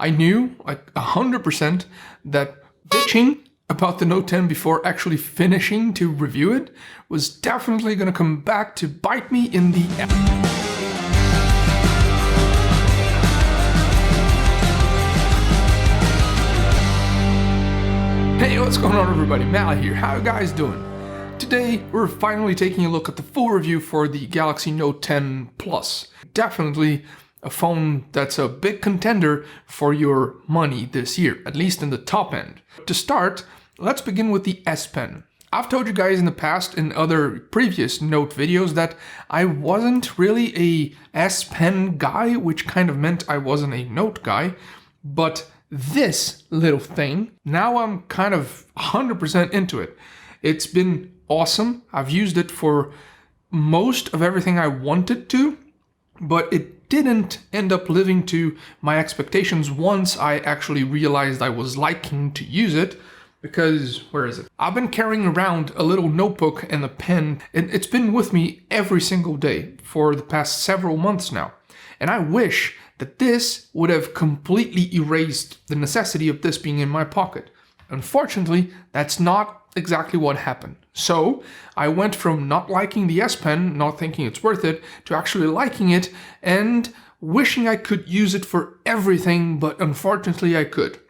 I knew like 100% that bitching about the Note 10 before actually finishing to review it was definitely going to come back to bite me in the ass. Hey, what's going on everybody? Mal here. How you guys doing? Today, we're finally taking a look at the full review for the Galaxy Note 10 Plus. Definitely a phone that's a big contender for your money this year, at least in the top end. To start, let's begin with the SPen. I've told you guys in the past in other previous Note videos that I wasn't really a SPen guy, which kind of meant I wasn't a Note guy, but this little thing, now I'm kind of 100% into it. It's been awesome. I've used it for most of everything I wanted to, but it didn't end up living to my expectations once I actually realized I was liking to use it. Because, where is it? I've been carrying around a little notebook and a pen, and it's been with me every single day for the past several months now. And I wish that this would have completely erased the necessity of this being in my pocket. Unfortunately, that's not exactly what happened. So I went from not liking the SPen, not thinking it's worth it, to actually liking it and wishing I could use it for everything, but unfortunately I could.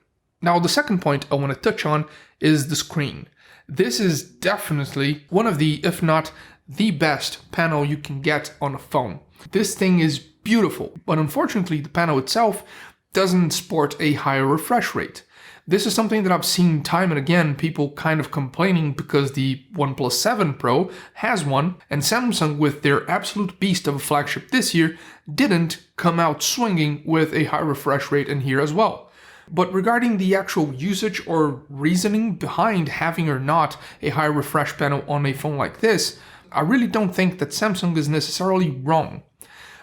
Now the second point I want to touch on is the screen. This is definitely one of the, if not the best panel you can get on a phone. This thing is beautiful, but unfortunately the panel itself doesn't sport a higher refresh rate. This is something that I've seen time and again, people kind of complaining because the OnePlus 7 Pro has one, and Samsung, with their absolute beast of a flagship this year, didn't come out swinging with a high refresh rate in here as well. But regarding the actual usage or reasoning behind having or not a high refresh panel on a phone like this, I really don't think that Samsung is necessarily wrong.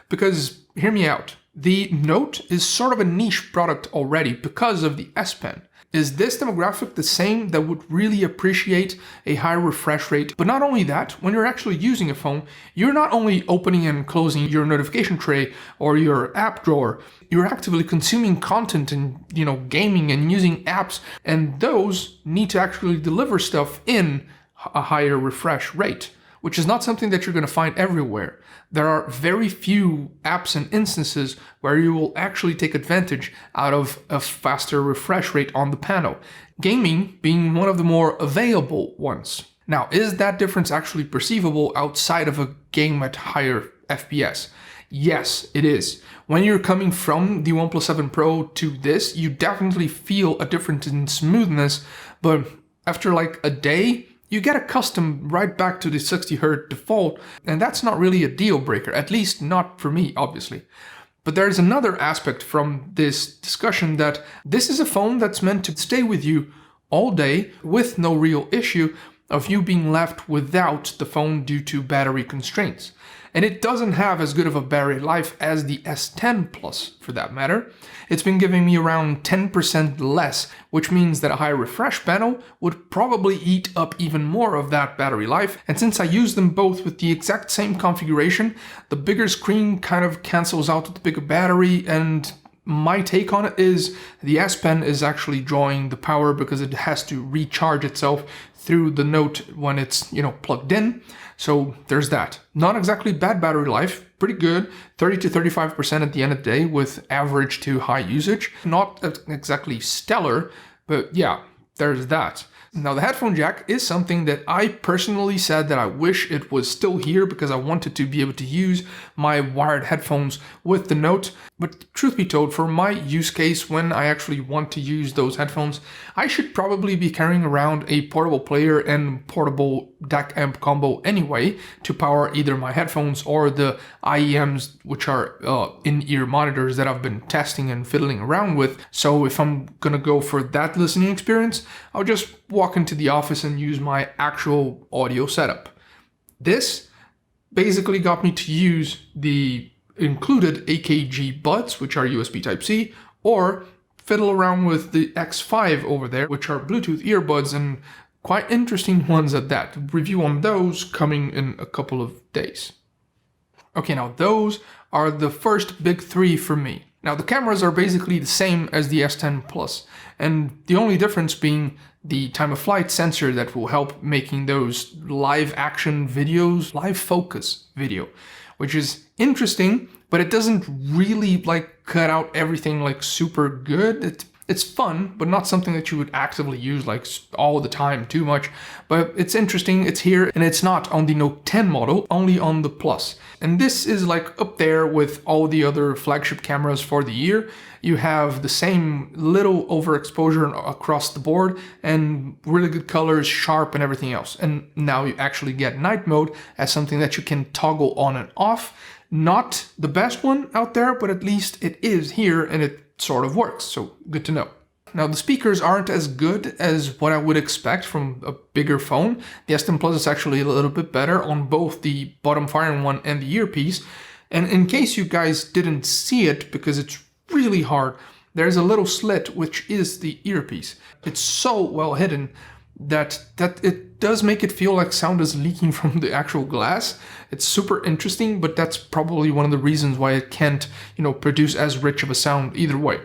Because, hear me out, the Note is sort of a niche product already because of the SPen. Is this demographic the same that would really appreciate a high refresh rate? But not only that, when you're actually using a phone, you're not only opening and closing your notification tray or your app drawer, you're actively consuming content and, gaming and using apps, and those need to actually deliver stuff in a higher refresh rate, which is not something that you're going to find everywhere. There are very few apps and instances where you will actually take advantage out of a faster refresh rate on the panel, gaming being one of the more available ones. Now, is that difference actually perceivable outside of a game at higher FPS? Yes, it is. When you're coming from the OnePlus 7 Pro to this, you definitely feel a difference in smoothness, but after like a day, you get accustomed right back to the 60Hz default, and that's not really a deal breaker, at least not for me, obviously. But there's another aspect from this discussion that this is a phone that's meant to stay with you all day with no real issue of you being left without the phone due to battery constraints. And it doesn't have as good of a battery life as the S10 Plus, for that matter. It's been giving me around 10% less, which means that a high refresh panel would probably eat up even more of that battery life. And since I use them both with the exact same configuration, the bigger screen kind of cancels out with the bigger battery, and my take on it is the SPen is actually drawing the power because it has to recharge itself through the Note when it's, plugged in. So there's that. Not exactly bad battery life, pretty good, 30 to 35% at the end of the day with average to high usage. Not exactly stellar, but yeah, there's that. Now the headphone jack is something that I personally said that I wish it was still here because I wanted to be able to use my wired headphones with the Note. But truth be told, for my use case, when I actually want to use those headphones, I should probably be carrying around a portable player and portable DAC amp combo anyway to power either my headphones or the IEMs, which are in-ear monitors that I've been testing and fiddling around with. So if I'm gonna go for that listening experience, I'll just walk into the office and use my actual audio setup. This basically got me to use the included AKG buds, which are USB Type-C, or fiddle around with the X5 over there, which are Bluetooth earbuds, and quite interesting ones at that. Review on those coming in a couple of days. Okay, now those are the first big three for me. Now the cameras are basically the same as the S10 Plus, and the only difference being the time of flight sensor that will help making those live action videos, live focus video, which is interesting, but it doesn't really like cut out everything like super good. It's fun, but not something that you would actively use like all the time too much. But it's interesting, it's here, and it's not on the Note 10 model, only on the Plus. And this is like up there with all the other flagship cameras for the year. You have the same little overexposure across the board and really good colors, sharp and everything else. And now you actually get night mode as something that you can toggle on and off. Not the best one out there, but at least it is here and it sort of works, so good to know. Now the speakers aren't as good as what I would expect from a bigger phone. The S10 Plus is actually a little bit better on both the bottom firing one and the earpiece. And in case you guys didn't see it, because it's really hard, there's a little slit which is the earpiece. It's so well hidden that it does make it feel like sound is leaking from the actual glass. It's super interesting, but that's probably one of the reasons why it can't, produce as rich of a sound either way.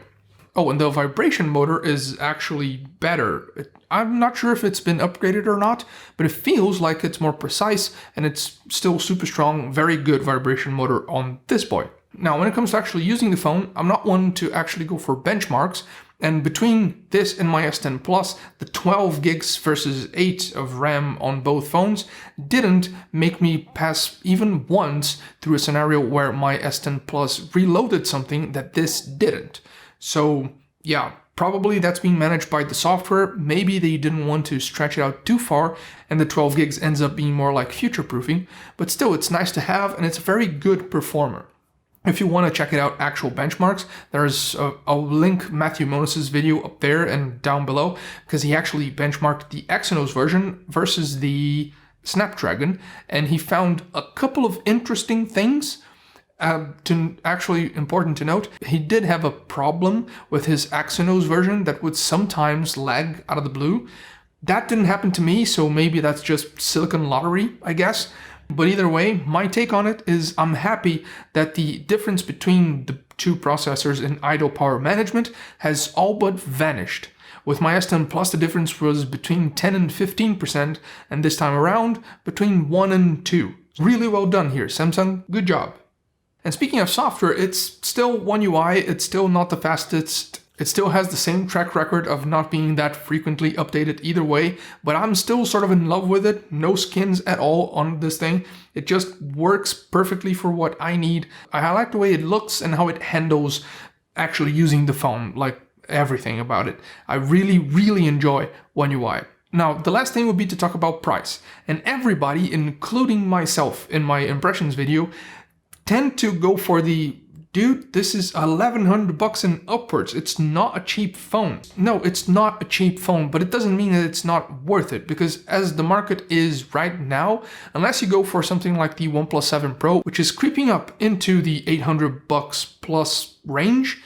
Oh, and the vibration motor is actually better. I'm not sure if it's been upgraded or not, but it feels like it's more precise and it's still super strong, very good vibration motor on this boy. Now, when it comes to actually using the phone, I'm not one to actually go for benchmarks. And between this and my S10 Plus, the 12 gigs versus 8 of RAM on both phones didn't make me pass even once through a scenario where my S10 Plus reloaded something that this didn't. So yeah, probably that's being managed by the software. Maybe they didn't want to stretch it out too far and the 12 gigs ends up being more like future-proofing, but still it's nice to have and it's a very good performer. If you want to check it out, actual benchmarks, there's a link, Matthew Monis's video up there and down below, because he actually benchmarked the Exynos version versus the Snapdragon, and he found a couple of interesting things. Actually important to note, he did have a problem with his Exynos version that would sometimes lag out of the blue. That didn't happen to me, so maybe that's just silicon lottery, I guess. But either way, my take on it is I'm happy that the difference between the two processors in idle power management has all but vanished. With my S10 Plus, the difference was between 10 and 15%, and this time around, between 1 and 2. Really well done here, Samsung, good job. And speaking of software, it's still One UI, it's still not the fastest. It still has the same track record of not being that frequently updated either way, but I'm still sort of in love with it. No skins at all on this thing. It just works perfectly for what I need. I like the way it looks and how it handles actually using the phone, like everything about it. I really, really enjoy One UI. Now, the last thing would be to talk about price. And everybody, including myself in my impressions video, tend to go for the dude, this is $1,100 and upwards. It's not a cheap phone. No, it's not a cheap phone, but it doesn't mean that it's not worth it, because as the market is right now, unless you go for something like the OnePlus 7 Pro, which is creeping up into the $800 plus range,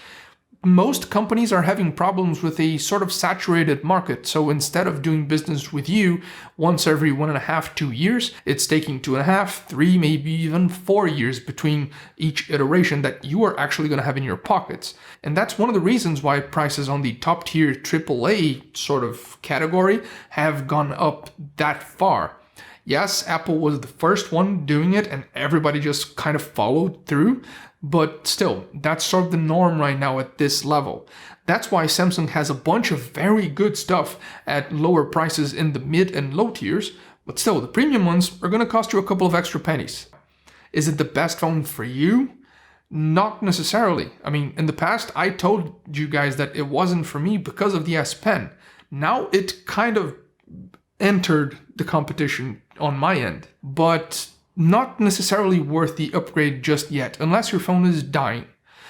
most companies are having problems with a sort of saturated market. So instead of doing business with you once every 1.5, 2 years, it's taking 2.5, 3, maybe even 4 years between each iteration that you are actually going to have in your pockets. And that's one of the reasons why prices on the top tier AAA sort of category have gone up that far. Yes, Apple was the first one doing it and everybody just kind of followed through, but still, that's sort of the norm right now at this level. That's why Samsung has a bunch of very good stuff at lower prices in the mid and low tiers, but still, the premium ones are going to cost you a couple of extra pennies. Is it the best phone for you? Not necessarily. I mean, in the past, I told you guys that it wasn't for me because of the SPen. Now it kind of entered the competition on my end, but not necessarily worth the upgrade just yet, unless your phone is dying.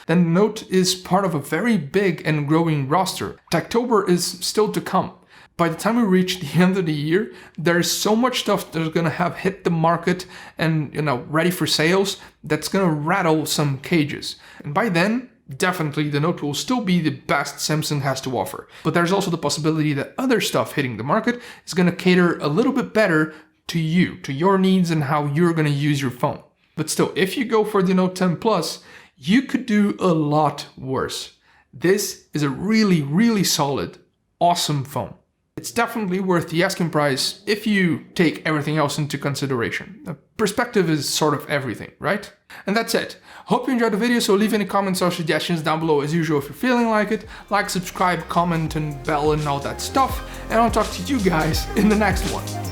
Then the Note is part of a very big and growing roster. Techtober is still to come. By the time we reach the end of the year, there's so much stuff that's gonna have hit the market and ready for sales that's gonna rattle some cages. And by then, definitely the Note will still be the best Samsung has to offer. But there's also the possibility that other stuff hitting the market is gonna cater a little bit better to you, to your needs and how you're gonna use your phone. But still, if you go for the Note 10 Plus, You could do a lot worse. This is a really solid, awesome phone. It's definitely worth the asking price if you take everything else into consideration. Perspective is sort of everything, right? And that's it. Hope you enjoyed the video, so leave any comments or suggestions down below as usual if you're feeling like it. Like, subscribe, comment, and bell and all that stuff. And I'll talk to you guys in the next one.